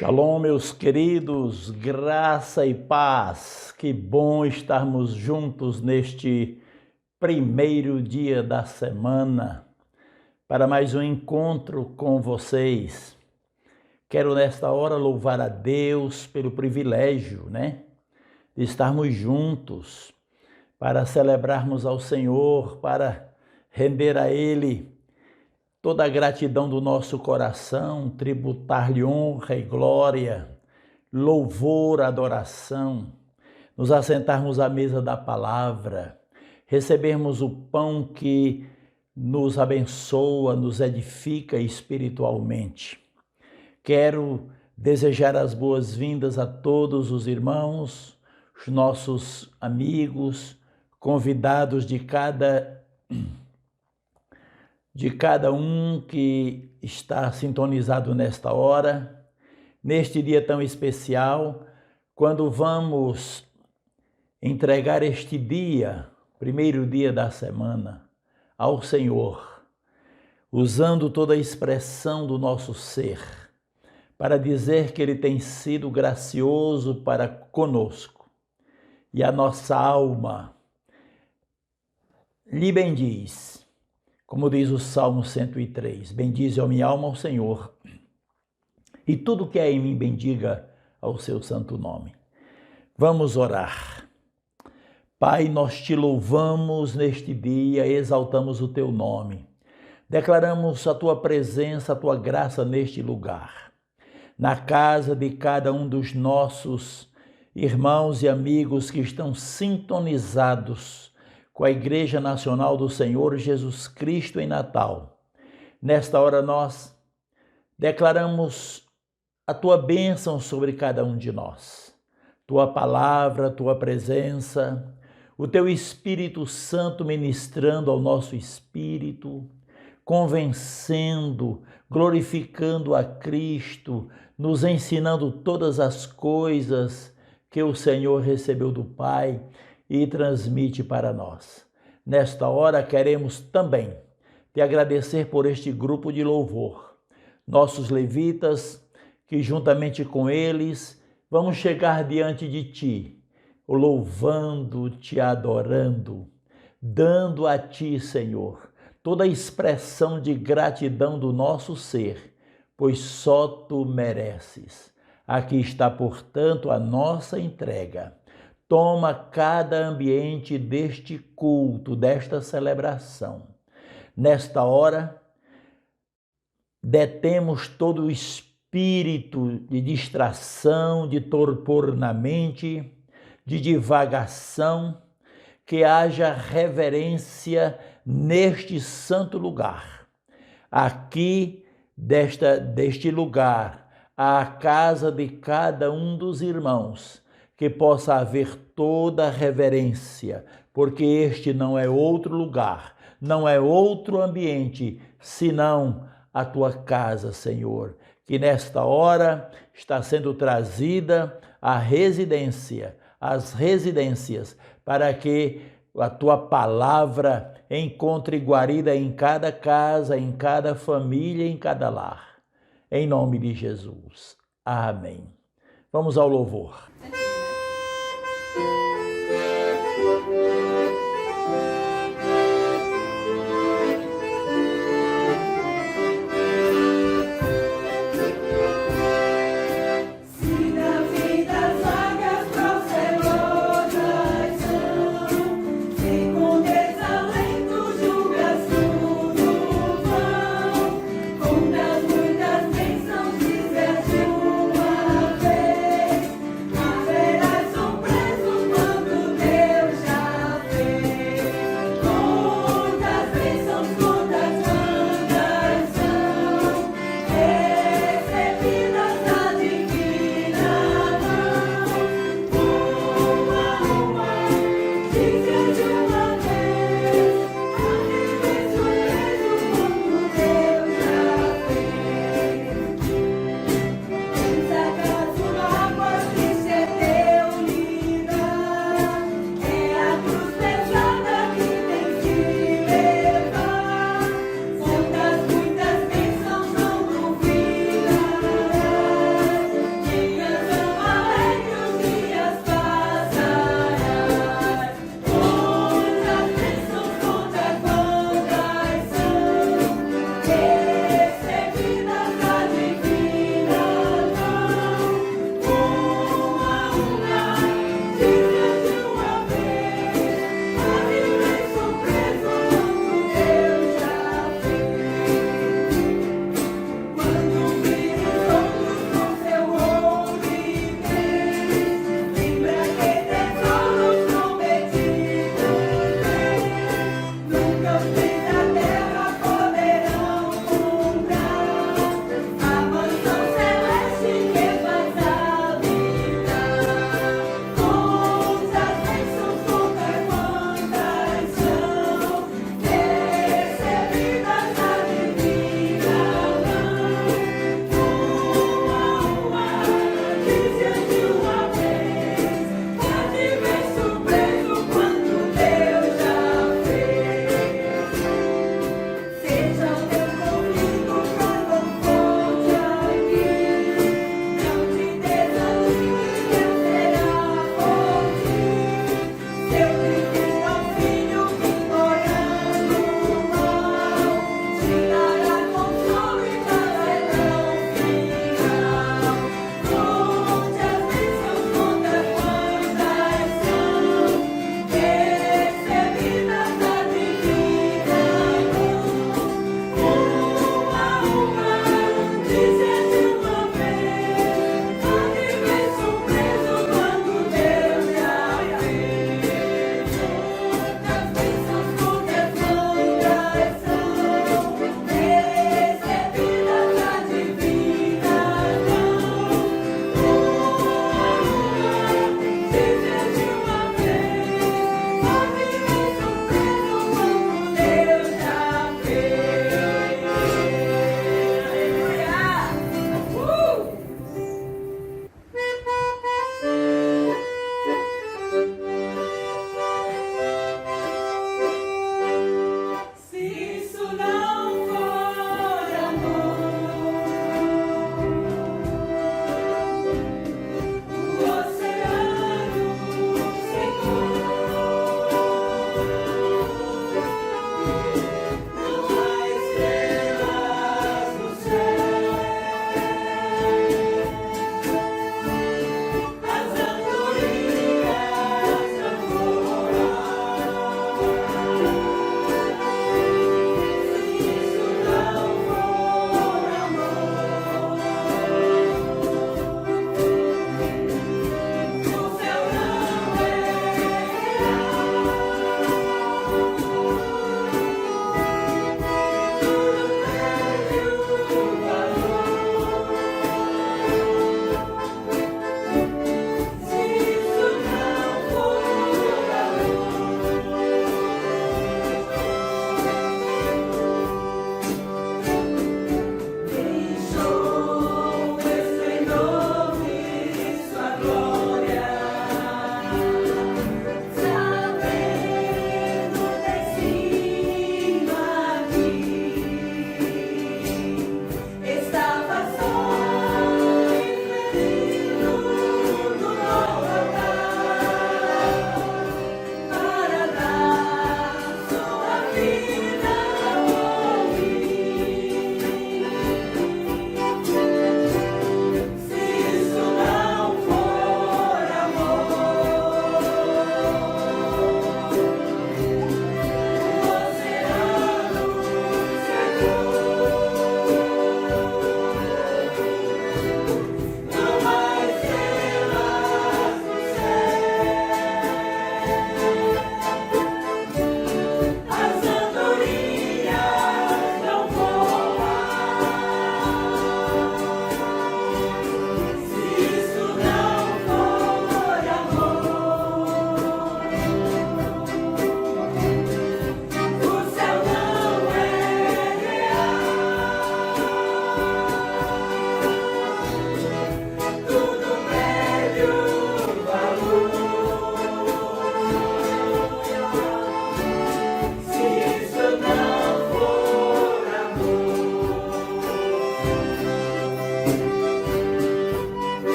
Shalom, meus queridos, graça e paz. Que bom estarmos juntos neste primeiro dia da semana para mais um encontro com vocês. Quero nesta hora louvar a Deus pelo privilégio, de estarmos juntos para celebrarmos ao Senhor, para render a Ele toda a gratidão do nosso coração, tributar-lhe honra e glória, louvor, adoração, nos assentarmos à mesa da palavra, recebermos o pão que nos abençoa, nos edifica espiritualmente. Quero desejar as boas-vindas a todos os irmãos, os nossos amigos, convidados de cada um que está sintonizado nesta hora, neste dia tão especial, quando vamos entregar este dia, primeiro dia da semana, ao Senhor, usando toda a expressão do nosso ser, para dizer que Ele tem sido gracioso para conosco, e a nossa alma lhe bendiz. Como diz o Salmo 103, bendize a minha alma ao Senhor, e tudo que é em mim bendiga ao seu santo nome. Vamos orar. Pai, nós te louvamos neste dia, exaltamos o teu nome. Declaramos a tua presença, a tua graça neste lugar. Na casa de cada um dos nossos irmãos e amigos que estão sintonizados com a Igreja Nacional do Senhor Jesus Cristo em Natal. Nesta hora nós declaramos a tua bênção sobre cada um de nós. Tua palavra, tua presença, o teu Espírito Santo ministrando ao nosso espírito, convencendo, glorificando a Cristo, nos ensinando todas as coisas que o Senhor recebeu do Pai e transmite para nós. Nesta hora queremos também te agradecer por este grupo de louvor, nossos levitas, que juntamente com eles vamos chegar diante de ti, louvando, te adorando, dando a ti, Senhor, toda a expressão de gratidão do nosso ser, pois só tu mereces. Aqui está, portanto, a nossa entrega. Toma cada ambiente deste culto, desta celebração. Nesta hora, detemos todo o espírito de distração, de torpor na mente, de divagação, que haja reverência neste santo lugar. Aqui, deste lugar, à casa de cada um dos irmãos, que possa haver toda a reverência, porque este não é outro lugar, não é outro ambiente, senão a tua casa, Senhor, que nesta hora está sendo trazida as residências, para que a tua palavra encontre guarida em cada casa, em cada família, em cada lar. Em nome de Jesus. Amém. Vamos ao louvor. Haverá surpresas.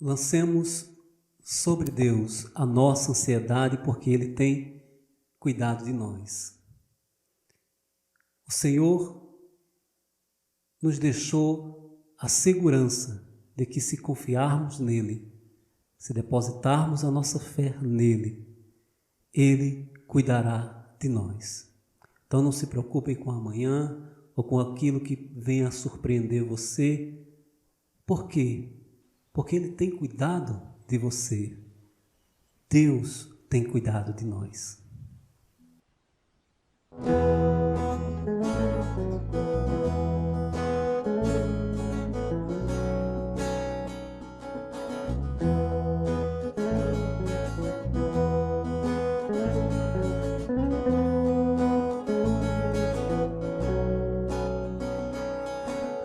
Lancemos sobre Deus a nossa ansiedade, porque Ele tem cuidado de nós. O Senhor nos deixou a segurança de que, se confiarmos nele, se depositarmos a nossa fé nele, Ele cuidará de nós. Então não se preocupem com amanhã ou com aquilo que venha a surpreender você. Por quê? Porque Ele tem cuidado de você. Deus tem cuidado de nós.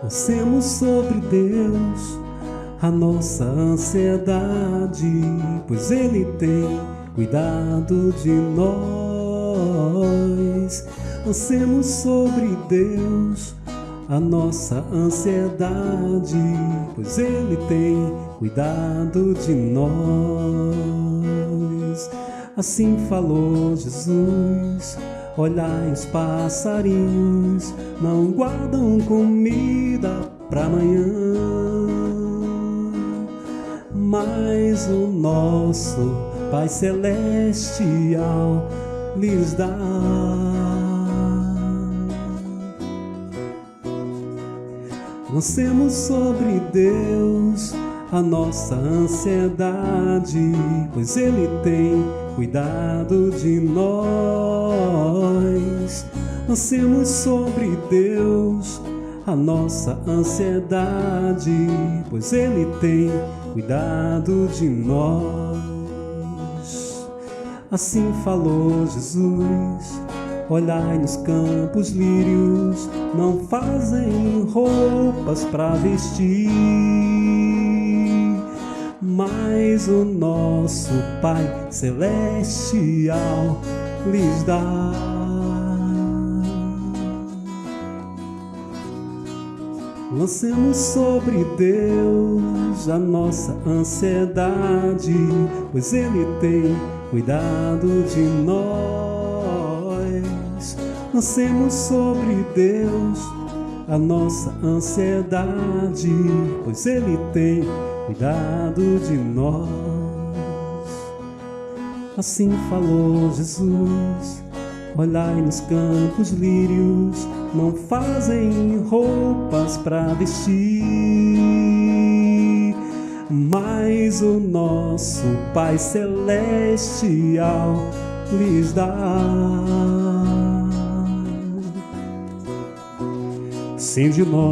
Lancemos sobre Deus a nossa ansiedade, pois Ele tem cuidado de nós. Lancemos sobre Deus a nossa ansiedade, pois Ele tem cuidado de nós. Assim falou Jesus: olhai os passarinhos, não guardam comida para amanhã, mas o nosso Pai Celestial lhes dá. Lancemos sobre Deus a nossa ansiedade, pois Ele tem cuidado de nós. Lancemos sobre Deus a nossa ansiedade, pois Ele tem cuidado de nós. Assim falou Jesus: olhai nos campos lírios, não fazem roupas para vestir, mas o nosso Pai Celestial lhes dá. Lancemos sobre Deus a nossa ansiedade, pois Ele tem cuidado de nós. Lancemos sobre Deus a nossa ansiedade, pois Ele tem cuidado de nós. Assim falou Jesus: olhai nos campos lírios, não fazem roupas para vestir, mas o nosso Pai Celestial lhes dá. Sim, de nós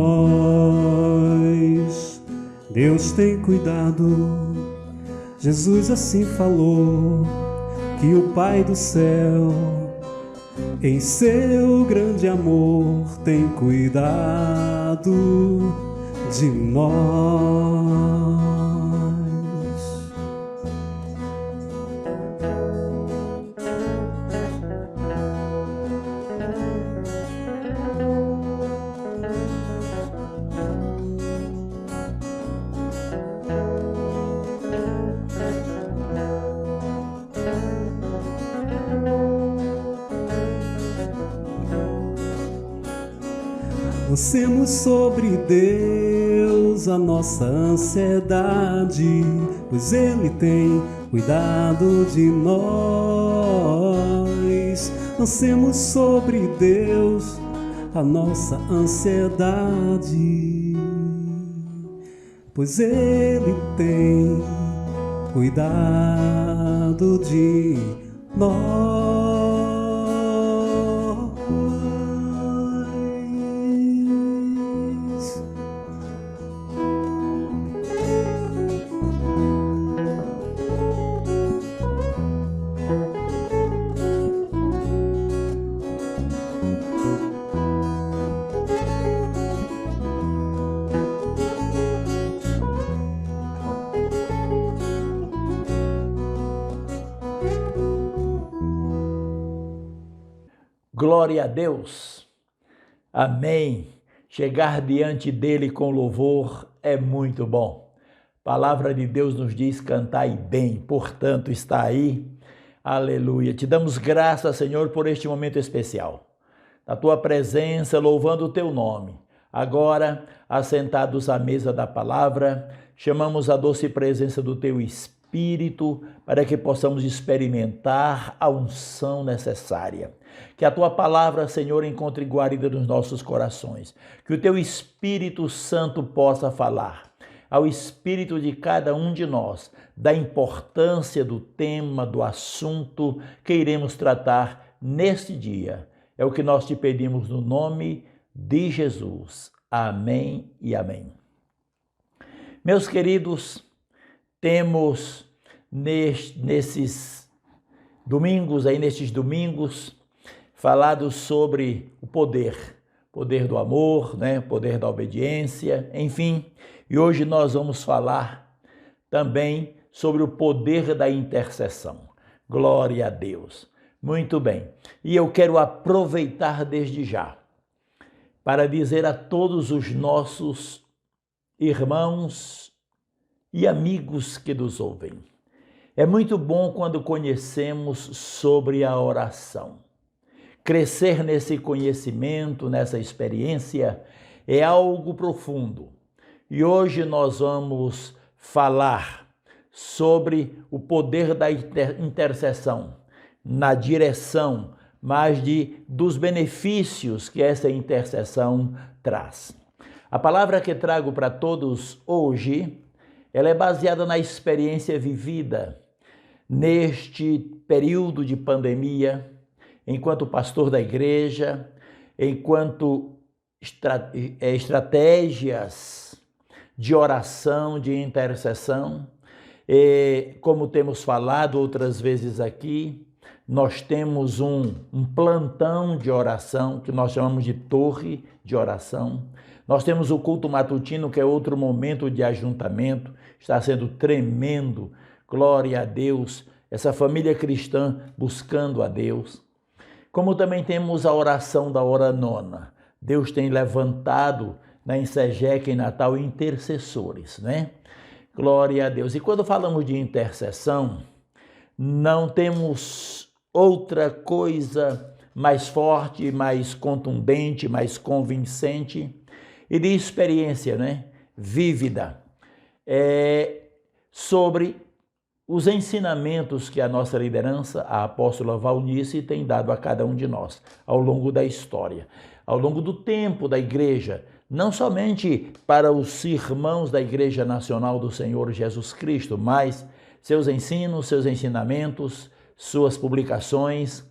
Deus tem cuidado. Jesus assim falou que o Pai do céu, em seu grande amor, tem cuidado de nós. Lancemos sobre Deus a nossa ansiedade, pois Ele tem cuidado de nós. Lancemos sobre Deus a nossa ansiedade, pois Ele tem cuidado de nós. Glória a Deus. Amém. Chegar diante dele com louvor é muito bom. Palavra de Deus nos diz: cantai bem, portanto está aí. Aleluia. Te damos graças, Senhor, por este momento especial. Na tua presença, louvando o teu nome. Agora, assentados à mesa da palavra, chamamos a doce presença do teu Espírito para que possamos experimentar a unção necessária. Que a tua palavra, Senhor, encontre guarida nos nossos corações. Que o teu Espírito Santo possa falar ao espírito de cada um de nós da importância do tema, do assunto que iremos tratar neste dia. É o que nós te pedimos no nome de Jesus. Amém e amém. Meus queridos, temos nesses domingos, falado sobre o poder do amor, né? Poder da obediência, enfim. E hoje nós vamos falar também sobre o poder da intercessão. Glória a Deus. Muito bem. E eu quero aproveitar desde já para dizer a todos os nossos irmãos e amigos que nos ouvem. É muito bom quando conhecemos sobre a oração. Crescer nesse conhecimento, nessa experiência, é algo profundo. E hoje nós vamos falar sobre o poder da intercessão, na direção, mas dos benefícios que essa intercessão traz. A palavra que trago para todos hoje, ela é baseada na experiência vivida neste período de pandemia, enquanto pastor da igreja, enquanto estratégias de oração, de intercessão. E, como temos falado outras vezes aqui, nós temos um plantão de oração, que nós chamamos de torre de oração. Nós temos o culto matutino, que é outro momento de ajuntamento, está sendo tremendo, glória a Deus, essa família cristã buscando a Deus. Como também temos a oração da hora nona. Deus tem levantado na Ensejeca em Natal intercessores, né? Glória a Deus. E quando falamos de intercessão, não temos outra coisa mais forte, mais contundente, mais convincente e de experiência, né? Vívida, sobre os ensinamentos que a nossa liderança, a apóstola Valnice, tem dado a cada um de nós ao longo da história, ao longo do tempo da igreja, não somente para os irmãos da Igreja Nacional do Senhor Jesus Cristo, mas seus ensinos, seus ensinamentos, suas publicações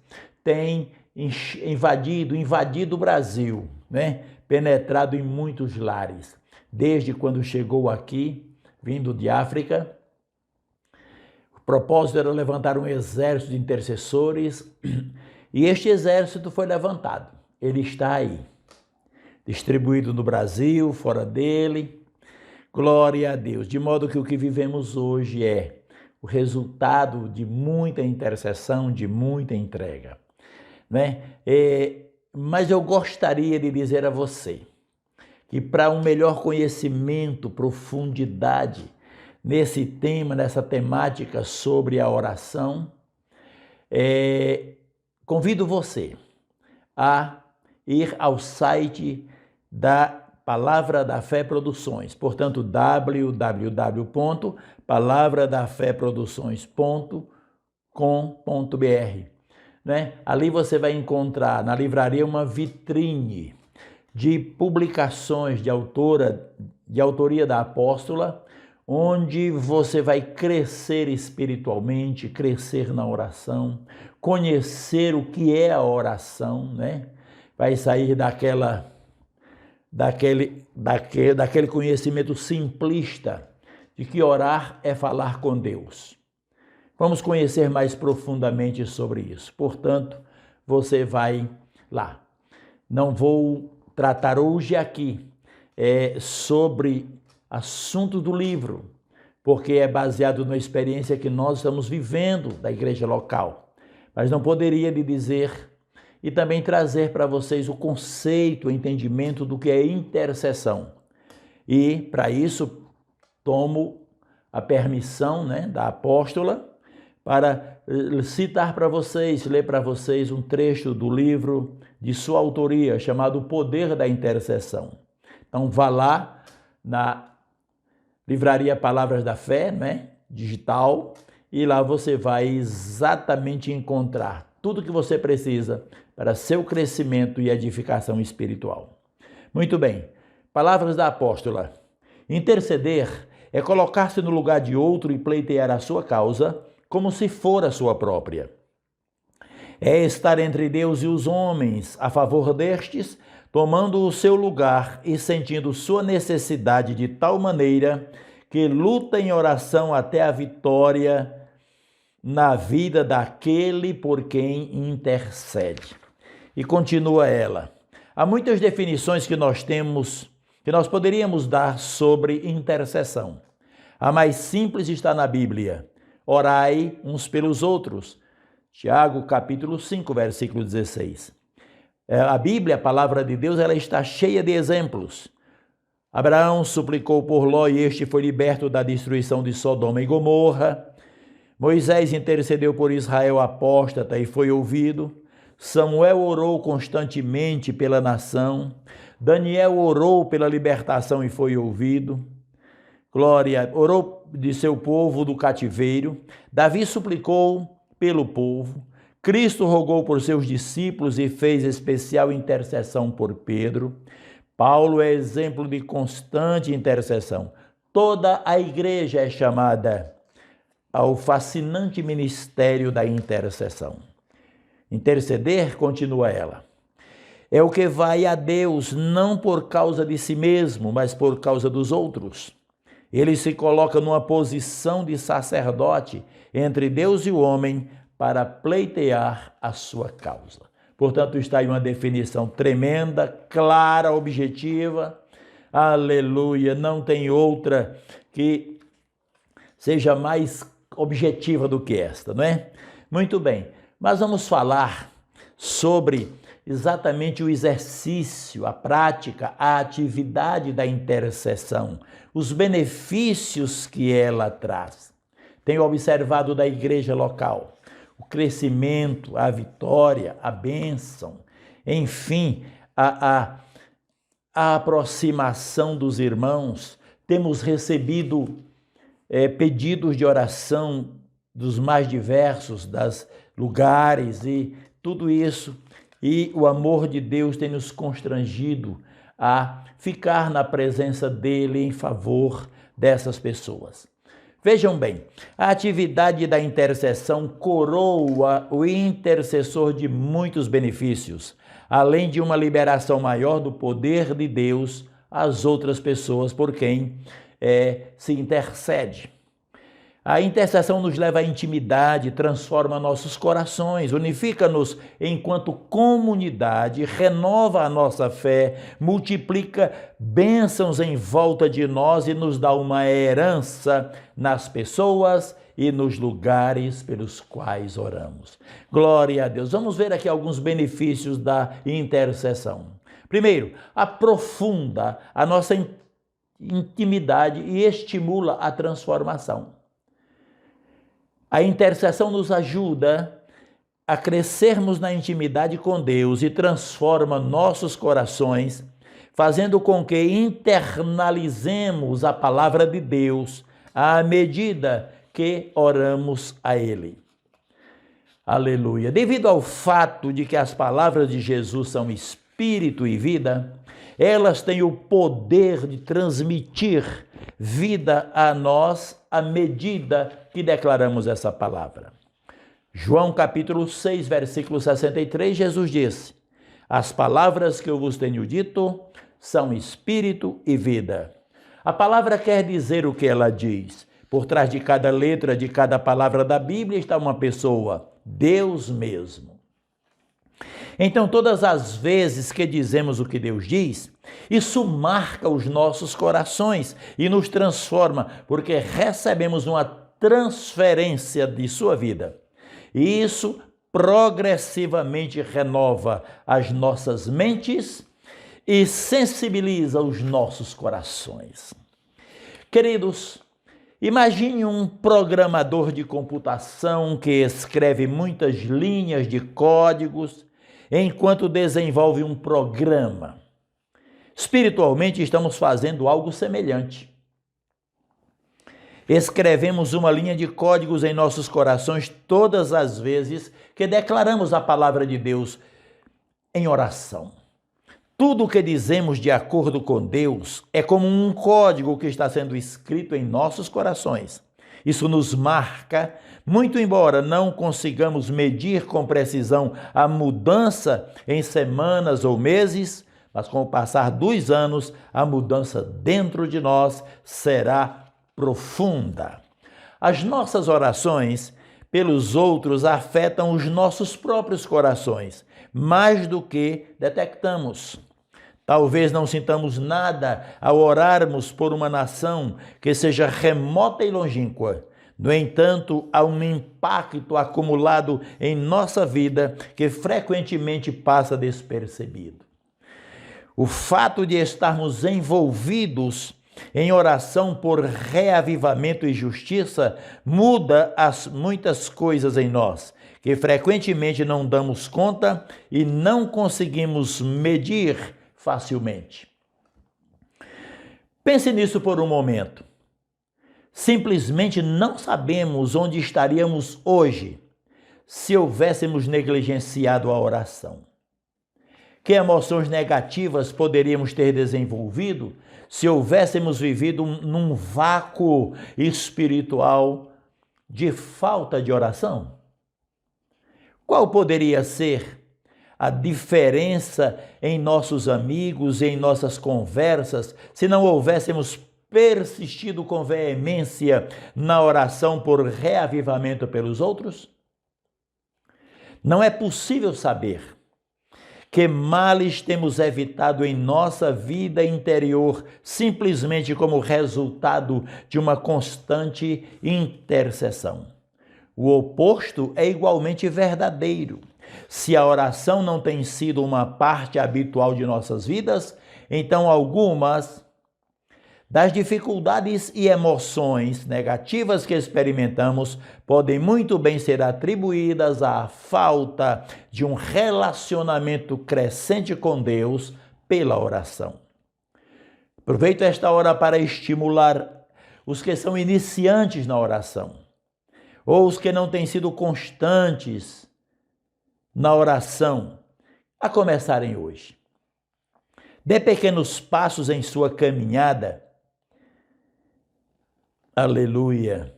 têm invadido o Brasil, né? Penetrado em muitos lares, desde quando chegou aqui, vindo de África. O propósito era levantar um exército de intercessores e este exército foi levantado. Ele está aí, distribuído no Brasil, fora dele. Glória a Deus. De modo que o que vivemos hoje é o resultado de muita intercessão, de muita entrega, né? Mas eu gostaria de dizer a você que para um melhor conhecimento, profundidade nesse tema, nessa temática sobre a oração, convido você a ir ao site da Palavra da Fé Produções, portanto www.palavradafeproduções.com.br, né? Ali você vai encontrar na livraria uma vitrine de publicações de autoria da apóstola, onde você vai crescer espiritualmente, crescer na oração, conhecer o que é a oração, né? Vai sair daquele conhecimento simplista de que orar é falar com Deus. Vamos conhecer mais profundamente sobre isso. Portanto, você vai lá. Não vou tratar hoje aqui sobre assunto do livro, porque é baseado na experiência que nós estamos vivendo da igreja local. Mas não poderia lhe dizer e também trazer para vocês o conceito, o entendimento do que é intercessão. E, para isso, tomo a permissão, né, da apóstola para citar para vocês, ler para vocês um trecho do livro de sua autoria, chamado O Poder da Intercessão. Então vá lá na Livraria Palavras da Fé, né, digital, e lá você vai exatamente encontrar tudo que você precisa para seu crescimento e edificação espiritual. Muito bem, palavras da apóstola. Interceder é colocar-se no lugar de outro e pleitear a sua causa como se for a sua própria. É estar entre Deus e os homens a favor destes, tomando o seu lugar e sentindo sua necessidade de tal maneira que luta em oração até a vitória na vida daquele por quem intercede. E continua ela. Há muitas definições que nós poderíamos dar sobre intercessão. A mais simples está na Bíblia. Orai uns pelos outros. Tiago, capítulo 5, versículo 16. A Bíblia, a palavra de Deus, ela está cheia de exemplos. Abraão suplicou por Ló e este foi liberto da destruição de Sodoma e Gomorra. Moisés intercedeu por Israel apóstata e foi ouvido. Samuel orou constantemente pela nação. Daniel orou pela libertação e foi ouvido. Glória, orou de seu povo do cativeiro. Davi suplicou pelo povo. Cristo rogou por seus discípulos e fez especial intercessão por Pedro. Paulo é exemplo de constante intercessão. Toda a igreja é chamada ao fascinante ministério da intercessão. Interceder, continua ela, é o que vai a Deus não por causa de si mesmo, mas por causa dos outros. Ele se coloca numa posição de sacerdote entre Deus e o homem para pleitear a sua causa. Portanto, está aí uma definição tremenda, clara, objetiva. Aleluia, não tem outra que seja mais objetiva do que esta, não é? Muito bem, mas vamos falar sobre exatamente o exercício, a prática, a atividade da intercessão, os benefícios que ela traz. Tenho observado da igreja local o crescimento, a vitória, a bênção, enfim, a aproximação dos irmãos. Temos recebido pedidos de oração dos mais diversos, das lugares e tudo isso. E o amor de Deus tem nos constrangido a ficar na presença dele em favor dessas pessoas. Vejam bem, a atividade da intercessão coroa o intercessor de muitos benefícios, além de uma liberação maior do poder de Deus às outras pessoas por quem se intercede. A intercessão nos leva à intimidade, transforma nossos corações, unifica-nos enquanto comunidade, renova a nossa fé, multiplica bênçãos em volta de nós e nos dá uma herança nas pessoas e nos lugares pelos quais oramos. Glória a Deus. Vamos ver aqui alguns benefícios da intercessão. Primeiro, aprofunda a nossa intimidade e estimula a transformação. A intercessão nos ajuda a crescermos na intimidade com Deus e transforma nossos corações, fazendo com que internalizemos a palavra de Deus à medida que oramos a Ele. Aleluia! Devido ao fato de que as palavras de Jesus são espírito e vida, elas têm o poder de transmitir vida a nós à medida que declaramos essa palavra. João capítulo 6, versículo 63, Jesus disse: as palavras que eu vos tenho dito são espírito e vida. A palavra quer dizer o que ela diz. Por trás de cada letra, de cada palavra da Bíblia está uma pessoa, Deus mesmo. Então, todas as vezes que dizemos o que Deus diz, isso marca os nossos corações e nos transforma, porque recebemos uma transferência de sua vida. E isso progressivamente renova as nossas mentes e sensibiliza os nossos corações. Queridos, Imagine um programador de computação que escreve muitas linhas de códigos enquanto desenvolve um programa. Espiritualmente, estamos fazendo algo semelhante. Escrevemos uma linha de códigos em nossos corações todas as vezes que declaramos a palavra de Deus em oração. Tudo o que dizemos de acordo com Deus é como um código que está sendo escrito em nossos corações. Isso nos marca, muito embora não consigamos medir com precisão a mudança em semanas ou meses, mas com o passar dos anos, a mudança dentro de nós será profunda. As nossas orações pelos outros afetam os nossos próprios corações, mais do que detectamos. Talvez não sintamos nada ao orarmos por uma nação que seja remota e longínqua. No entanto, há um impacto acumulado em nossa vida que frequentemente passa despercebido. O fato de estarmos envolvidos em oração por reavivamento e justiça muda muitas coisas em nós, que frequentemente não damos conta e não conseguimos medir facilmente. Pense nisso por um momento. Simplesmente não sabemos onde estaríamos hoje se houvéssemos negligenciado a oração. Que emoções negativas poderíamos ter desenvolvido se houvéssemos vivido num vácuo espiritual de falta de oração? Qual poderia ser a diferença em nossos amigos, em nossas conversas, se não houvéssemos persistido com veemência na oração por reavivamento pelos outros? Não é possível saber que males temos evitado em nossa vida interior simplesmente como resultado de uma constante intercessão. O oposto é igualmente verdadeiro. Se a oração não tem sido uma parte habitual de nossas vidas, então algumas das dificuldades e emoções negativas que experimentamos podem muito bem ser atribuídas à falta de um relacionamento crescente com Deus pela oração. Aproveito esta hora para estimular os que são iniciantes na oração, ou os que não têm sido constantes na oração, a começarem hoje. Dê pequenos passos em sua caminhada. Aleluia!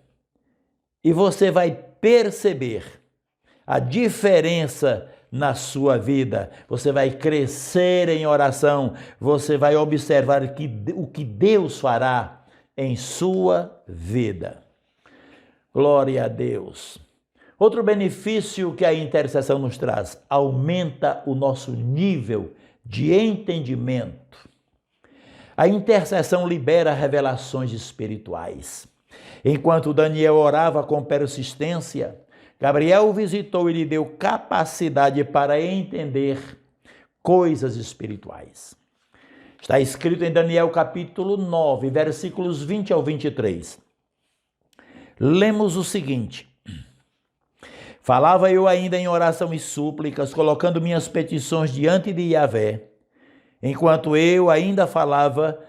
E você vai perceber a diferença na sua vida. Você vai crescer em oração. Você vai observar o que Deus fará em sua vida. Glória a Deus! Outro benefício que a intercessão nos traz: aumenta o nosso nível de entendimento. A intercessão libera revelações espirituais. Enquanto Daniel orava com persistência, Gabriel o visitou e lhe deu capacidade para entender coisas espirituais. Está escrito em Daniel capítulo 9, versículos 20 ao 23. Lemos o seguinte: falava eu ainda em oração e súplicas, colocando minhas petições diante de Yahvé. Enquanto eu ainda falava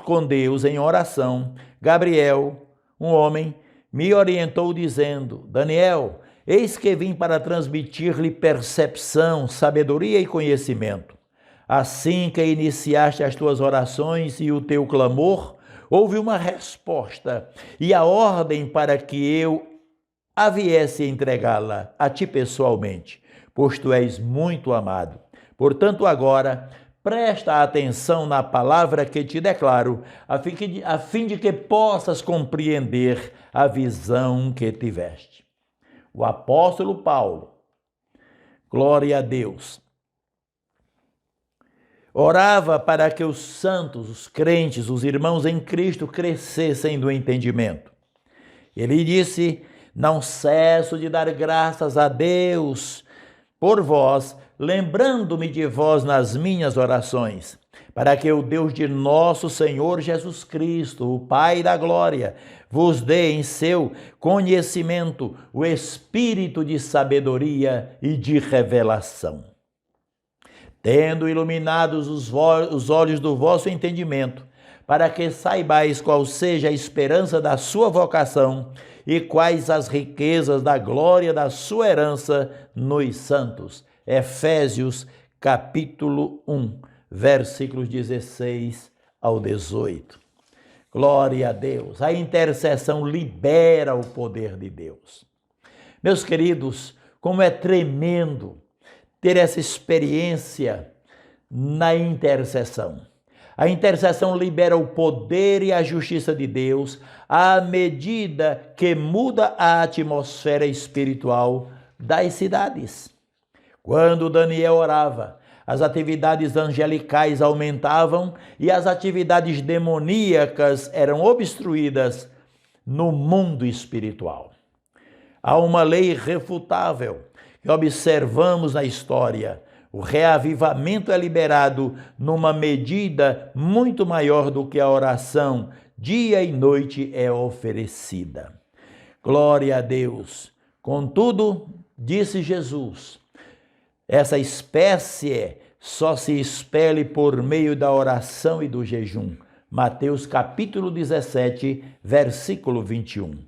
com Deus em oração, Gabriel, um homem, me orientou dizendo: Daniel, eis que vim para transmitir-lhe percepção, sabedoria e conhecimento. Assim que iniciaste as tuas orações e o teu clamor, houve uma resposta e a ordem para que eu a viesse entregá-la a ti pessoalmente, pois tu és muito amado. Portanto, agora, presta atenção na palavra que te declaro, a fim de que possas compreender a visão que tiveste. O apóstolo Paulo, glória a Deus, orava para que os santos, os crentes, os irmãos em Cristo crescessem no entendimento. Ele disse: não cesso de dar graças a Deus por vós, lembrando-me de vós nas minhas orações, para que o Deus de nosso Senhor Jesus Cristo, o Pai da glória, vos dê em seu conhecimento o espírito de sabedoria e de revelação, tendo iluminados os olhos do vosso entendimento, para que saibais qual seja a esperança da sua vocação e quais as riquezas da glória da sua herança nos santos. Efésios capítulo 1, versículos 16 ao 18. Glória a Deus. A intercessão libera o poder de Deus. Meus queridos, como é tremendo ter essa experiência na intercessão. A intercessão libera o poder e a justiça de Deus à medida que muda a atmosfera espiritual das cidades. Quando Daniel orava, as atividades angelicais aumentavam e as atividades demoníacas eram obstruídas no mundo espiritual. Há uma lei irrefutável que observamos na história. O reavivamento é liberado numa medida muito maior do que a oração dia e noite é oferecida. Glória a Deus. Contudo, disse Jesus, essa espécie só se expele por meio da oração e do jejum. Mateus capítulo 17, versículo 21.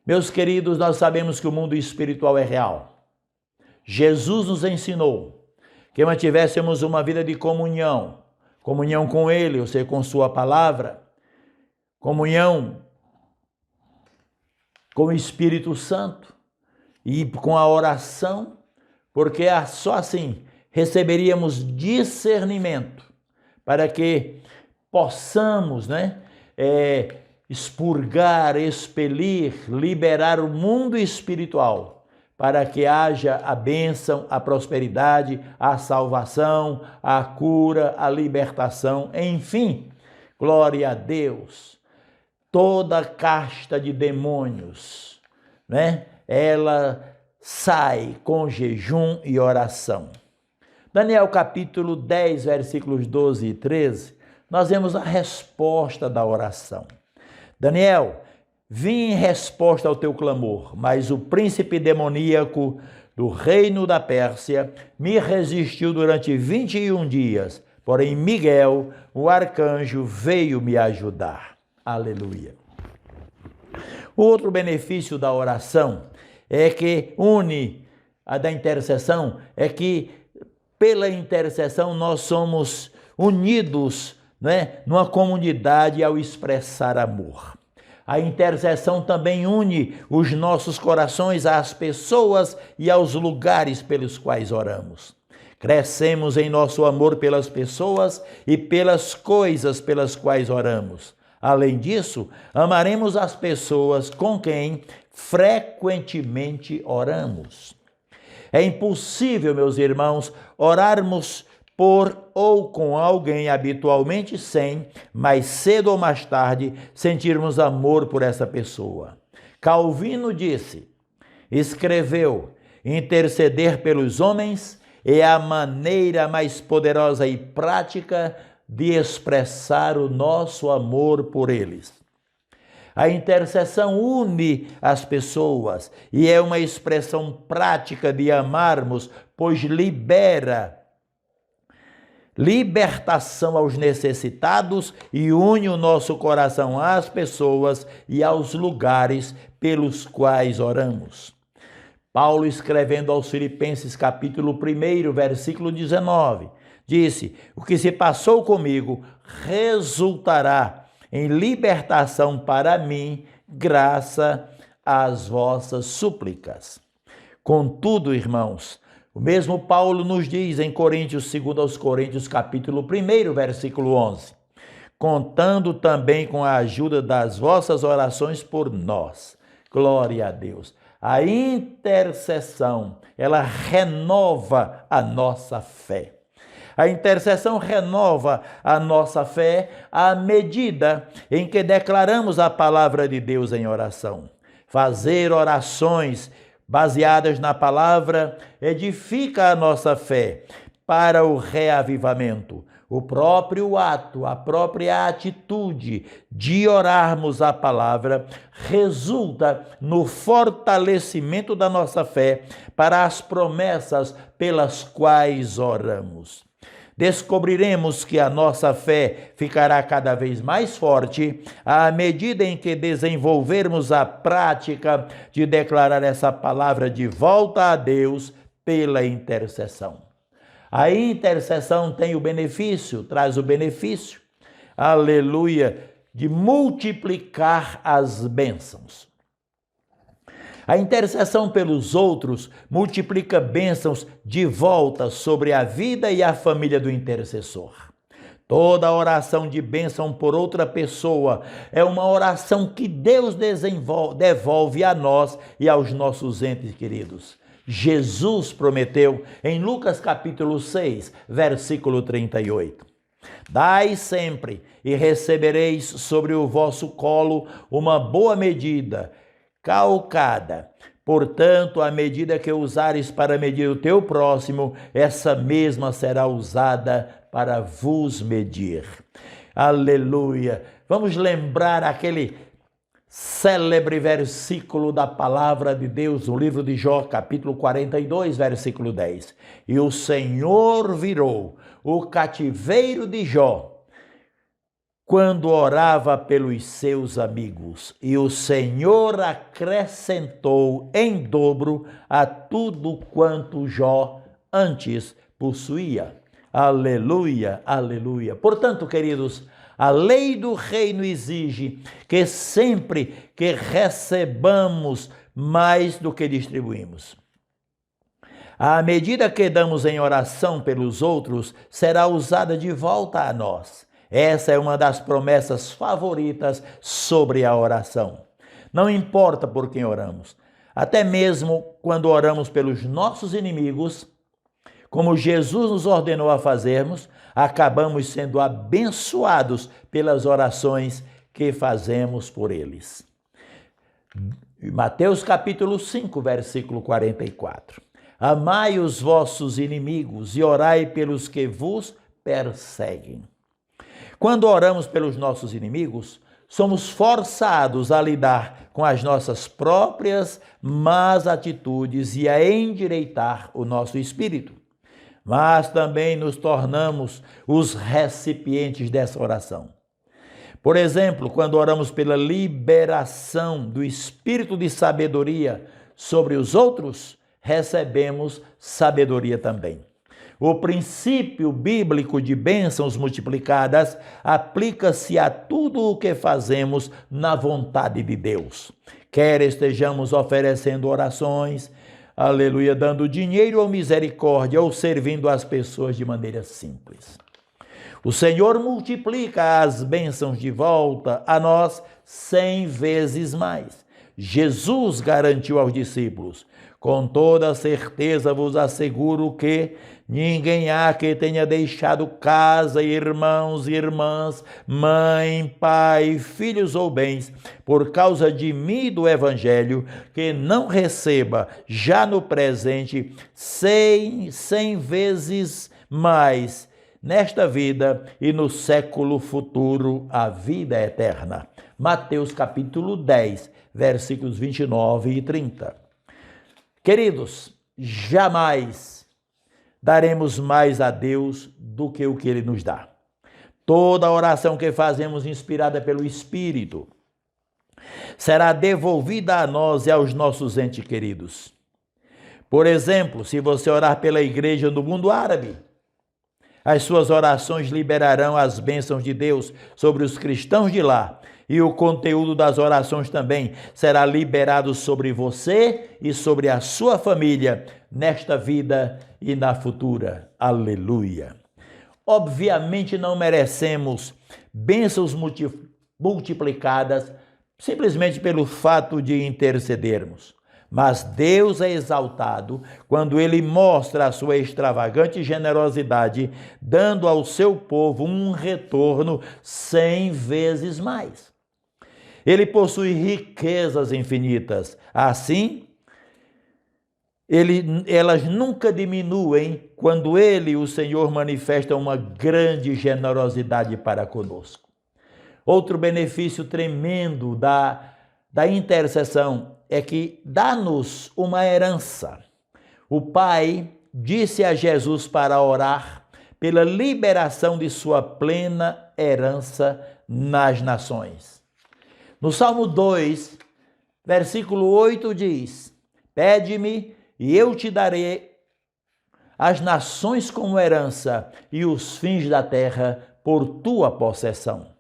Meus queridos, nós sabemos que o mundo espiritual é real. Jesus nos ensinou que mantivéssemos uma vida de comunhão com Ele, ou seja, com Sua palavra, comunhão com o Espírito Santo e com a oração, porque só assim receberíamos discernimento para que possamos, expurgar, expelir, liberar o mundo espiritual, para que haja a bênção, a prosperidade, a salvação, a cura, a libertação, enfim, glória a Deus. Toda casta de demônios, ela sai com jejum e oração. Daniel capítulo 10, versículos 12 e 13, nós vemos a resposta da oração. Daniel, vim em resposta ao teu clamor, mas o príncipe demoníaco do reino da Pérsia me resistiu durante 21 dias. Porém, Miguel, o arcanjo, veio me ajudar. Aleluia. O outro benefício da oração é que da intercessão, é que pela intercessão nós somos unidos, numa comunidade ao expressar amor. A intercessão também une os nossos corações às pessoas e aos lugares pelos quais oramos. Crescemos em nosso amor pelas pessoas e pelas coisas pelas quais oramos. Além disso, amaremos as pessoas com quem frequentemente oramos. É impossível, meus irmãos, orarmos por ou com alguém habitualmente sem, mais cedo ou mais tarde, sentirmos amor por essa pessoa. Calvino escreveu, interceder pelos homens é a maneira mais poderosa e prática de expressar o nosso amor por eles. A intercessão une as pessoas e é uma expressão prática de amarmos, pois libertação aos necessitados e une o nosso coração às pessoas e aos lugares pelos quais oramos. Paulo, escrevendo aos Filipenses, capítulo 1, versículo 19, disse: o que se passou comigo resultará em libertação para mim, graças às vossas súplicas. Contudo, irmãos, o mesmo Paulo nos diz em Coríntios, 2 Coríntios, capítulo 1, versículo 11, contando também com a ajuda das vossas orações por nós. Glória a Deus. A intercessão, ela renova a nossa fé. A intercessão renova a nossa fé à medida em que declaramos a palavra de Deus em oração. Fazer orações baseadas na palavra edifica a nossa fé para o reavivamento. O próprio ato, a própria atitude de orarmos a palavra resulta no fortalecimento da nossa fé para as promessas pelas quais oramos. Descobriremos que a nossa fé ficará cada vez mais forte à medida em que desenvolvermos a prática de declarar essa palavra de volta a Deus pela intercessão. A intercessão tem o benefício, traz o benefício, aleluia, de multiplicar as bênçãos. A intercessão pelos outros multiplica bênçãos de volta sobre a vida e a família do intercessor. Toda oração de bênção por outra pessoa é uma oração que Deus devolve a nós e aos nossos entes queridos. Jesus prometeu em Lucas capítulo 6, versículo 38. Dai sempre e recebereis sobre o vosso colo uma boa medida, calcada. Portanto, a medida que usares para medir o teu próximo, essa mesma será usada para vos medir. Aleluia! Vamos lembrar aquele célebre versículo da palavra de Deus, no livro de Jó, capítulo 42, versículo 10. E o Senhor virou o cativeiro de Jó quando orava pelos seus amigos, e o Senhor acrescentou em dobro a tudo quanto Jó antes possuía. Aleluia, aleluia. Portanto, queridos, a lei do reino exige que sempre que recebamos mais do que distribuímos. A medida que damos em oração pelos outros será usada de volta a nós. Essa é uma das promessas favoritas sobre a oração. Não importa por quem oramos, até mesmo quando oramos pelos nossos inimigos, como Jesus nos ordenou a fazermos, acabamos sendo abençoados pelas orações que fazemos por eles. Mateus capítulo 5, versículo 44. Amai os vossos inimigos e orai pelos que vos perseguem. Quando oramos pelos nossos inimigos, somos forçados a lidar com as nossas próprias más atitudes e a endireitar o nosso espírito. Mas também nos tornamos os recipientes dessa oração. Por exemplo, quando oramos pela liberação do espírito de sabedoria sobre os outros, recebemos sabedoria também. O princípio bíblico de bênçãos multiplicadas aplica-se a tudo o que fazemos na vontade de Deus. Quer estejamos oferecendo orações, aleluia, dando dinheiro ou misericórdia, ou servindo as pessoas de maneira simples. O Senhor multiplica as bênçãos de volta a nós 100 vezes mais. Jesus garantiu aos discípulos: com toda certeza vos asseguro que ninguém há que tenha deixado casa, irmãos e irmãs, mãe, pai, filhos ou bens, por causa de mim e do Evangelho, que não receba já no presente 100 vezes mais nesta vida e no século futuro a vida eterna. Mateus capítulo 10, versículos 29 e 30. Queridos, jamais daremos mais a Deus do que o que Ele nos dá. Toda oração que fazemos inspirada pelo Espírito será devolvida a nós e aos nossos entes queridos. Por exemplo, se você orar pela igreja no mundo árabe, as suas orações liberarão as bênçãos de Deus sobre os cristãos de lá, e o conteúdo das orações também será liberado sobre você e sobre a sua família nesta vida e na futura. Aleluia! Obviamente não merecemos bênçãos multiplicadas simplesmente pelo fato de intercedermos. Mas Deus é exaltado quando Ele mostra a sua extravagante generosidade, dando ao seu povo um retorno 100 vezes mais. Ele possui riquezas infinitas. Assim, elas nunca diminuem quando o Senhor, manifesta uma grande generosidade para conosco. Outro benefício tremendo da intercessão é que dá-nos uma herança. O Pai disse a Jesus para orar pela liberação de sua plena herança nas nações. No Salmo 2, versículo 8 diz: Pede-me e eu te darei as nações como herança e os fins da terra por tua possessão.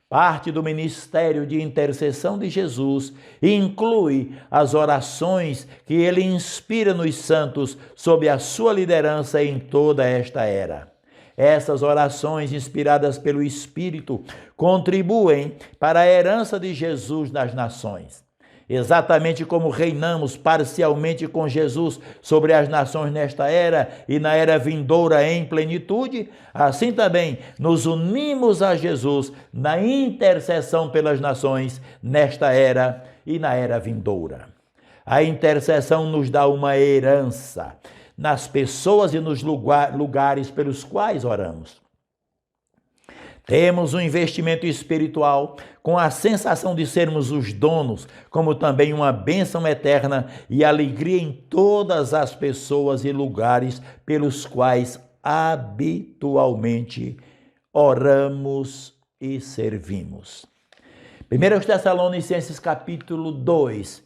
Parte do ministério de intercessão de Jesus inclui as orações que ele inspira nos santos sob a sua liderança em toda esta era. Essas orações, inspiradas pelo Espírito, contribuem para a herança de Jesus nas nações. Exatamente como reinamos parcialmente com Jesus sobre as nações nesta era e na era vindoura em plenitude, assim também nos unimos a Jesus na intercessão pelas nações nesta era e na era vindoura. A intercessão nos dá uma herança nas pessoas e nos lugares pelos quais oramos. Temos um investimento espiritual com a sensação de sermos os donos, como também uma bênção eterna e alegria em todas as pessoas e lugares pelos quais habitualmente oramos e servimos. 1 Tessalonicenses capítulo 2,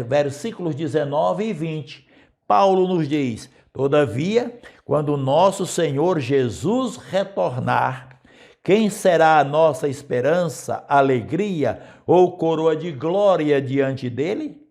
versículos 19 e 20, Paulo nos diz: Todavia, quando o nosso Senhor Jesus retornar, quem será a nossa esperança, alegria ou coroa de glória diante dele?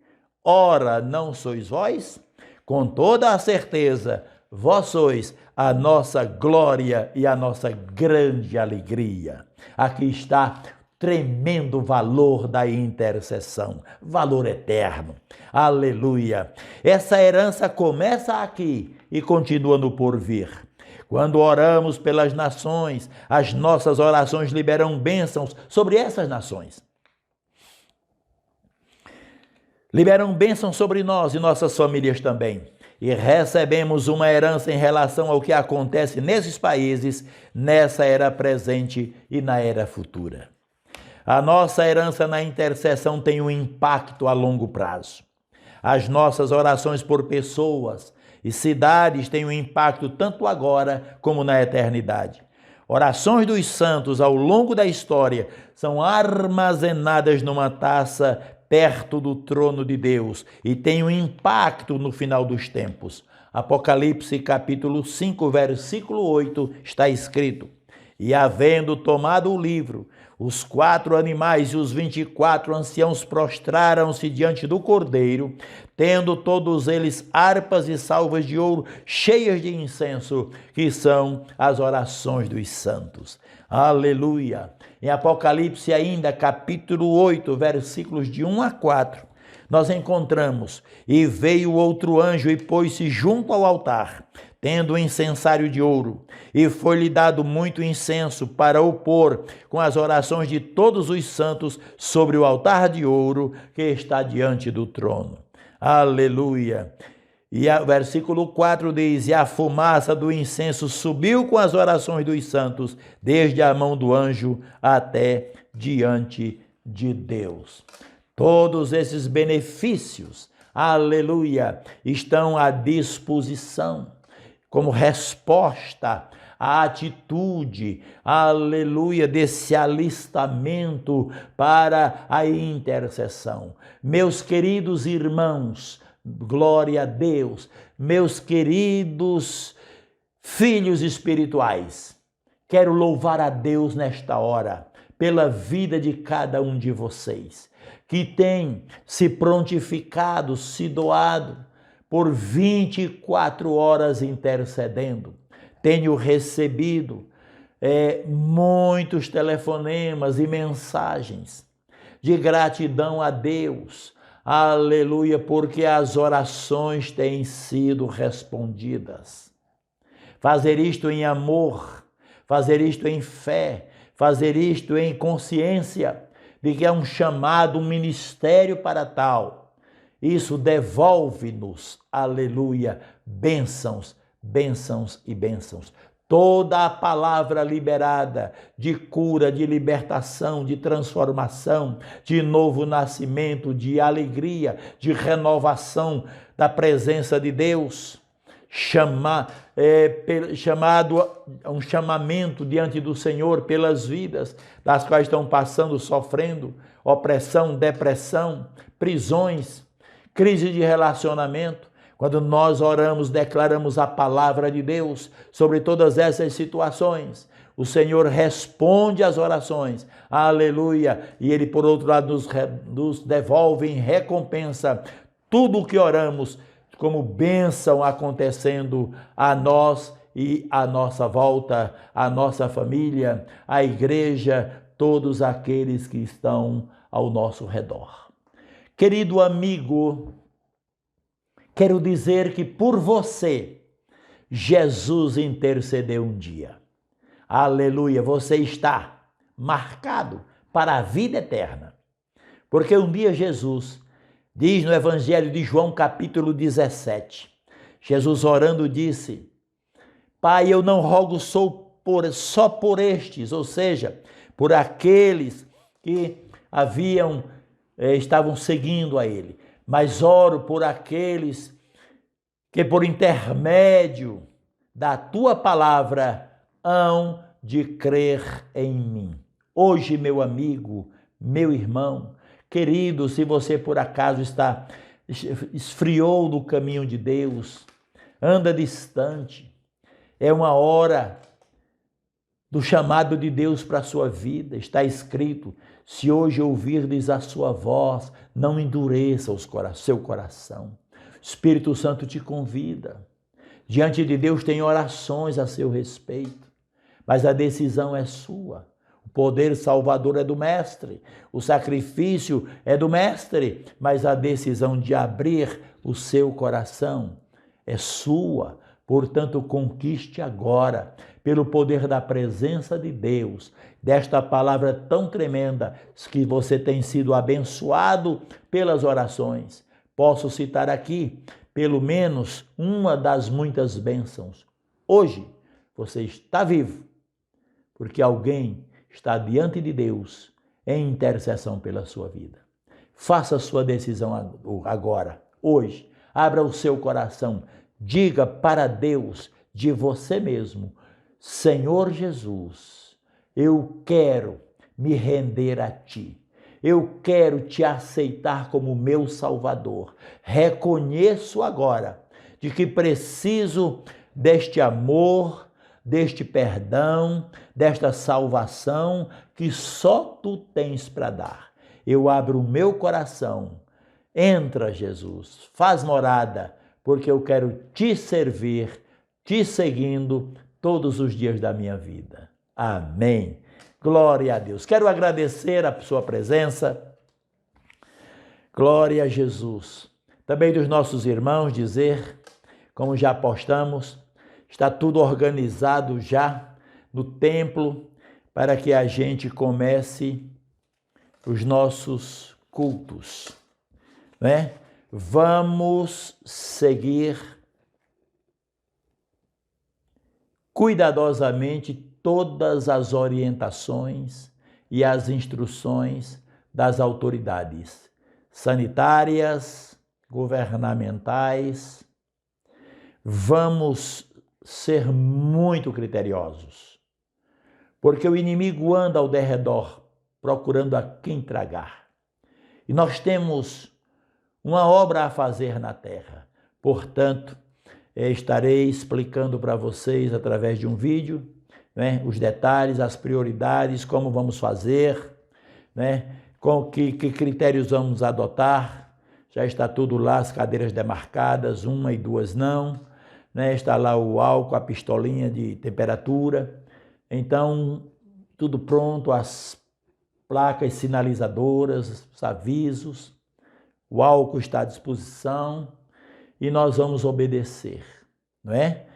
Ora, não sois vós? Com toda a certeza, vós sois a nossa glória e a nossa grande alegria. Aqui está tremendo valor da intercessão, valor eterno. Aleluia! Essa herança começa aqui e continua no porvir. Quando oramos pelas nações, as nossas orações liberam bênçãos sobre essas nações. Liberam bênçãos sobre nós e nossas famílias também. E recebemos uma herança em relação ao que acontece nesses países, nessa era presente e na era futura. A nossa herança na intercessão tem um impacto a longo prazo. As nossas orações por pessoas e cidades têm um impacto tanto agora como na eternidade. Orações dos santos ao longo da história são armazenadas numa taça perto do trono de Deus e têm um impacto no final dos tempos. Apocalipse capítulo 5, versículo 8 está escrito: E havendo tomado o livro, os 4 animais e os 24 anciãos prostraram-se diante do Cordeiro, tendo todos eles harpas e salvas de ouro cheias de incenso, que são as orações dos santos. Aleluia! Em Apocalipse ainda, capítulo 8, versículos de 1 a 4, nós encontramos: E veio outro anjo e pôs-se junto ao altar, tendo um incensário de ouro, e foi-lhe dado muito incenso para o pôr com as orações de todos os santos sobre o altar de ouro que está diante do trono. Aleluia! E o versículo 4 diz: E a fumaça do incenso subiu com as orações dos santos, desde a mão do anjo até diante de Deus. Todos esses benefícios, aleluia, estão à disposição como resposta à atitude, aleluia, desse alistamento para a intercessão. Meus queridos irmãos, glória a Deus, meus queridos filhos espirituais, quero louvar a Deus nesta hora pela vida de cada um de vocês, que tem se prontificado, se doado por 24 horas intercedendo. Tenho recebido muitos telefonemas e mensagens de gratidão a Deus, aleluia, porque as orações têm sido respondidas. Fazer isto em amor, fazer isto em fé, fazer isto em consciência de que é um chamado, um ministério para tal. Isso devolve-nos, aleluia, bênçãos, bênçãos e bênçãos. Toda a palavra liberada de cura, de libertação, de transformação, de novo nascimento, de alegria, de renovação da presença de Deus, um chamamento diante do Senhor pelas vidas das quais estão passando, sofrendo opressão, depressão, prisões, crise de relacionamento. Quando nós oramos, declaramos a palavra de Deus sobre todas essas situações, o Senhor responde às orações, aleluia, e Ele, por outro lado, nos devolve em recompensa tudo o que oramos, como bênção acontecendo a nós e à nossa volta, a nossa família, a igreja, todos aqueles que estão ao nosso redor. Querido amigo, quero dizer que por você, Jesus intercedeu um dia. Aleluia, você está marcado para a vida eterna. Porque um dia Jesus, diz no Evangelho de João, capítulo 17, Jesus orando disse: Pai, eu não rogo só por estes, ou seja, por aqueles que estavam seguindo a Ele, mas oro por aqueles que por intermédio da Tua palavra hão de crer em mim. Hoje, meu amigo, meu irmão, querido, se você por acaso esfriou no caminho de Deus, anda distante, é uma hora do chamado de Deus para a sua vida. Está escrito: se hoje ouvirdes a sua voz, não endureça seu coração. O Espírito Santo te convida. Diante de Deus tem orações a seu respeito, mas a decisão é sua. O poder salvador é do Mestre, o sacrifício é do Mestre, mas a decisão de abrir o seu coração é sua. Portanto, conquiste agora, pelo poder da presença de Deus, desta palavra tão tremenda, que você tem sido abençoado pelas orações. Posso citar aqui, pelo menos, uma das muitas bênçãos. Hoje, você está vivo, porque alguém está diante de Deus em intercessão pela sua vida. Faça a sua decisão agora, hoje. Abra o seu coração. Diga para Deus de você mesmo: Senhor Jesus, eu quero me render a Ti. Eu quero Te aceitar como meu Salvador. Reconheço agora de que preciso deste amor, deste perdão, desta salvação que só Tu tens para dar. Eu abro o meu coração. Entra, Jesus, faz morada, porque eu quero Te servir, Te seguindo todos os dias da minha vida. Amém. Glória a Deus. Quero agradecer a sua presença. Glória a Jesus. Também dos nossos irmãos dizer, como já postamos, está tudo organizado já no templo para que a gente comece os nossos cultos, né? Vamos seguir cuidadosamente todas as orientações e as instruções das autoridades sanitárias, governamentais. Vamos ser muito criteriosos, porque o inimigo anda ao derredor procurando a quem tragar. E nós temos uma obra a fazer na terra. Portanto, estarei explicando para vocês através de um vídeo, né, os detalhes, as prioridades, como vamos fazer, né, com que critérios vamos adotar. Já está tudo lá, as cadeiras demarcadas, 1 e 2 não, né, está lá o álcool, a pistolinha de temperatura. Então, tudo pronto, as placas sinalizadoras, os avisos, o álcool está à disposição e nós vamos obedecer, não é?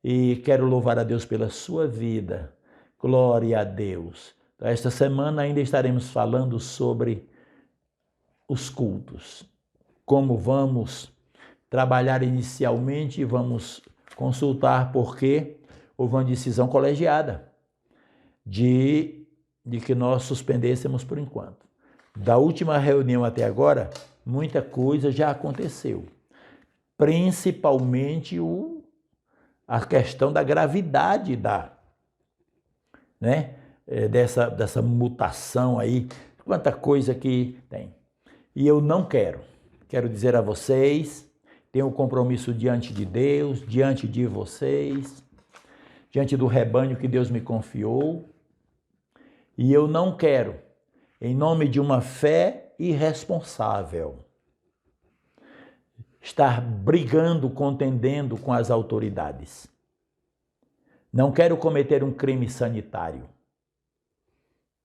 E quero louvar a Deus pela sua vida. Glória a Deus. Então, esta semana ainda estaremos falando sobre os cultos. como vamos trabalhar inicialmente, vamos consultar porque houve uma decisão colegiada de que nós suspendêssemos por enquanto. Da última reunião até agora, muita coisa já aconteceu, principalmente a questão da gravidade dessa mutação aí, quanta coisa que tem. E eu não quero dizer a vocês, tenho um compromisso diante de Deus, diante de vocês, diante do rebanho que Deus me confiou, e eu não quero, em nome de uma fé irresponsável, estar brigando, contendendo com as autoridades. Não quero cometer um crime sanitário,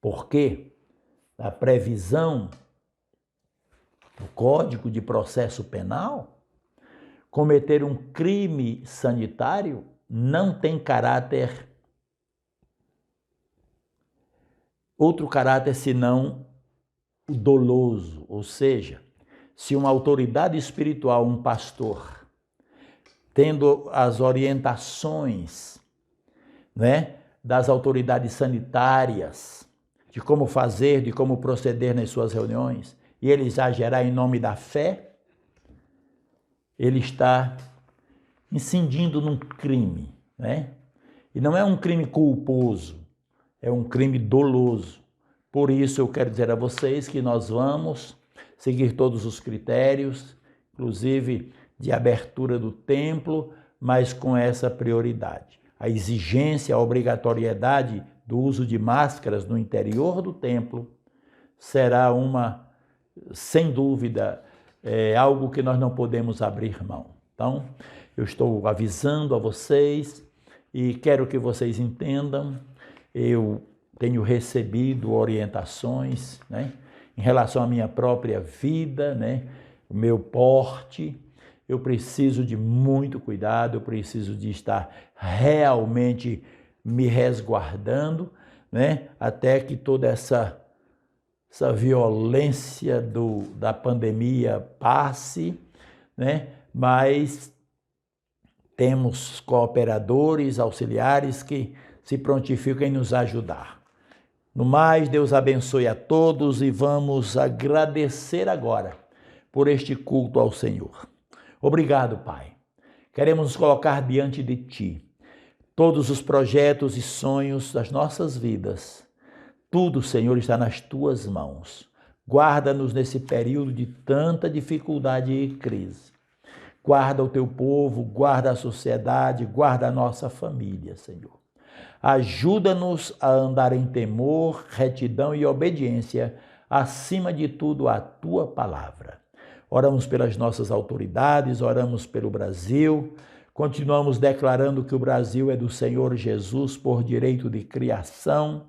porque a previsão do Código de Processo Penal, cometer um crime sanitário não tem outro caráter senão o doloso, ou seja, se uma autoridade espiritual, um pastor, tendo as orientações, das autoridades sanitárias, de como fazer, de como proceder nas suas reuniões, e ele exagerar em nome da fé, ele está incidindo num crime, E não é um crime culposo, é um crime doloso. Por isso eu quero dizer a vocês que nós vamos seguir todos os critérios, inclusive de abertura do templo, mas com essa prioridade. A exigência, a obrigatoriedade do uso de máscaras no interior do templo será sem dúvida, algo que nós não podemos abrir mão. Então, eu estou avisando a vocês e quero que vocês entendam, eu tenho recebido orientações, em relação à minha própria vida, o meu porte. Eu preciso de muito cuidado, eu preciso de estar realmente me resguardando, até que toda essa violência da pandemia passe, mas temos cooperadores, auxiliares que se prontificam em nos ajudar. No mais, Deus abençoe a todos e vamos agradecer agora por este culto ao Senhor. Obrigado, Pai. Queremos nos colocar diante de Ti. Todos os projetos e sonhos das nossas vidas, tudo, Senhor, está nas Tuas mãos. Guarda-nos nesse período de tanta dificuldade e crise. Guarda o Teu povo, guarda a sociedade, guarda a nossa família, Senhor. Ajuda-nos a andar em temor, retidão e obediência, acima de tudo a Tua palavra. Oramos pelas nossas autoridades, oramos pelo Brasil, continuamos declarando que o Brasil é do Senhor Jesus por direito de criação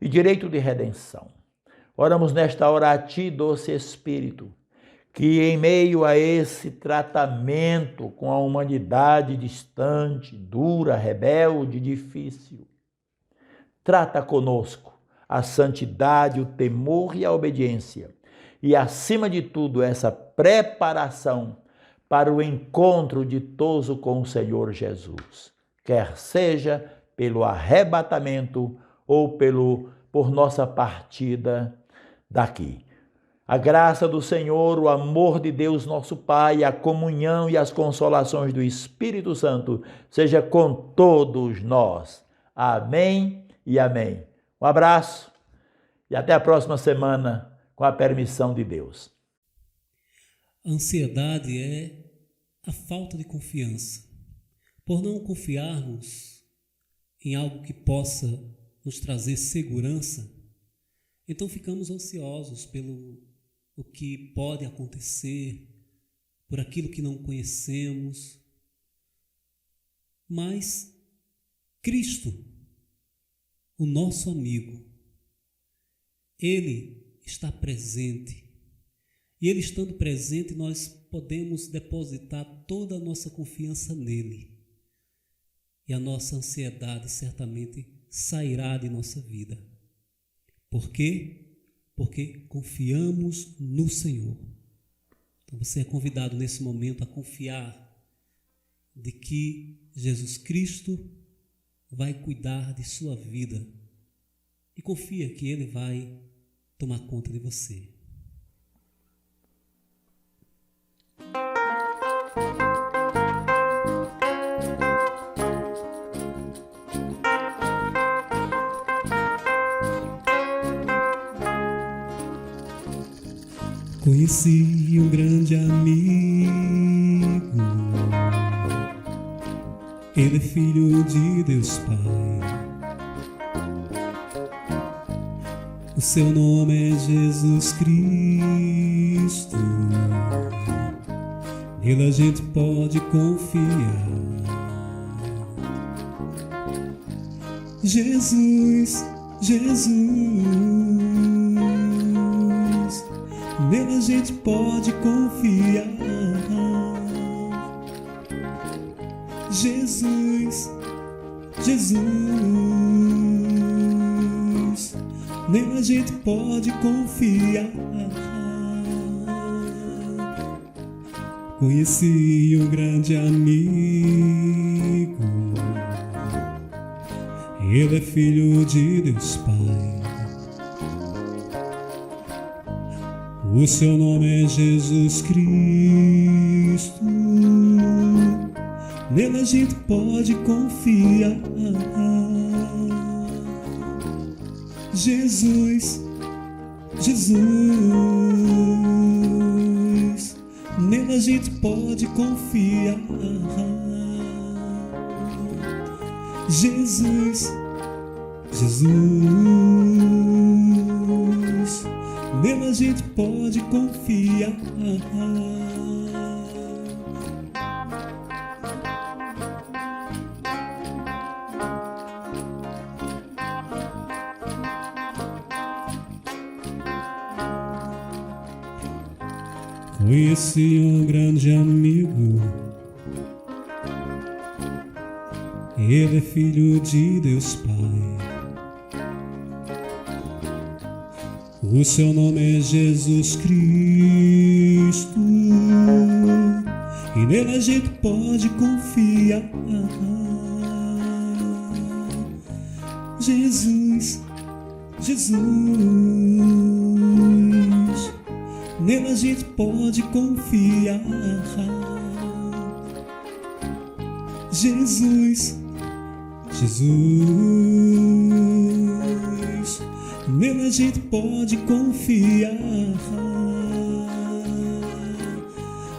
e direito de redenção. Oramos nesta hora a Ti, doce Espírito, que em meio a esse tratamento com a humanidade distante, dura, rebelde, difícil, trata conosco a santidade, o temor e a obediência, e acima de tudo essa preparação para o encontro ditoso com o Senhor Jesus, quer seja pelo arrebatamento ou por nossa partida daqui. A graça do Senhor, o amor de Deus nosso Pai, a comunhão e as consolações do Espírito Santo seja com todos nós. Amém e amém. Um abraço e até a próxima semana, com a permissão de Deus. A ansiedade é a falta de confiança. Por não confiarmos em algo que possa nos trazer segurança, então ficamos ansiosos pelo o que pode acontecer, por aquilo que não conhecemos. Mas Cristo, o nosso amigo, Ele está presente. E Ele estando presente, nós podemos depositar toda a nossa confiança nele. E a nossa ansiedade certamente sairá de nossa vida. Por quê? Porque confiamos no Senhor. Então você é convidado nesse momento a confiar de que Jesus Cristo vai cuidar de sua vida e confia que Ele vai tomar conta de você. Conheci um grande amigo, ele é filho de Deus Pai. O seu nome é Jesus Cristo, nele a gente pode confiar. Jesus, Jesus, nele a gente pode confiar. Jesus, Jesus, nele a gente pode confiar. Conheci um grande amigo, ele é filho de Deus Pai. O seu nome é Jesus Cristo, nele a gente pode confiar. Jesus, Jesus, nele a gente pode confiar. Jesus, Jesus, nele a gente pode confiar. Conheci um grande amigo, ele é filho de Deus Pai. O seu nome é Jesus Cristo, e nele a gente pode confiar. Jesus, Jesus, nele a gente pode confiar. Jesus, Jesus, nele a gente pode confiar.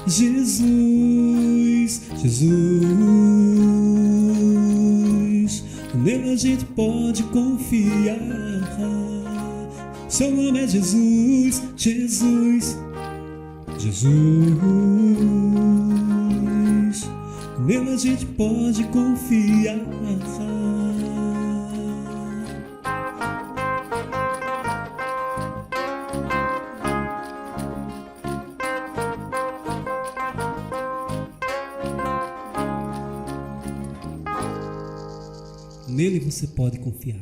Jesus, Jesus, nele a gente pode confiar. Seu nome é Jesus, Jesus, Jesus, nele a gente pode confiar. Nele você pode confiar.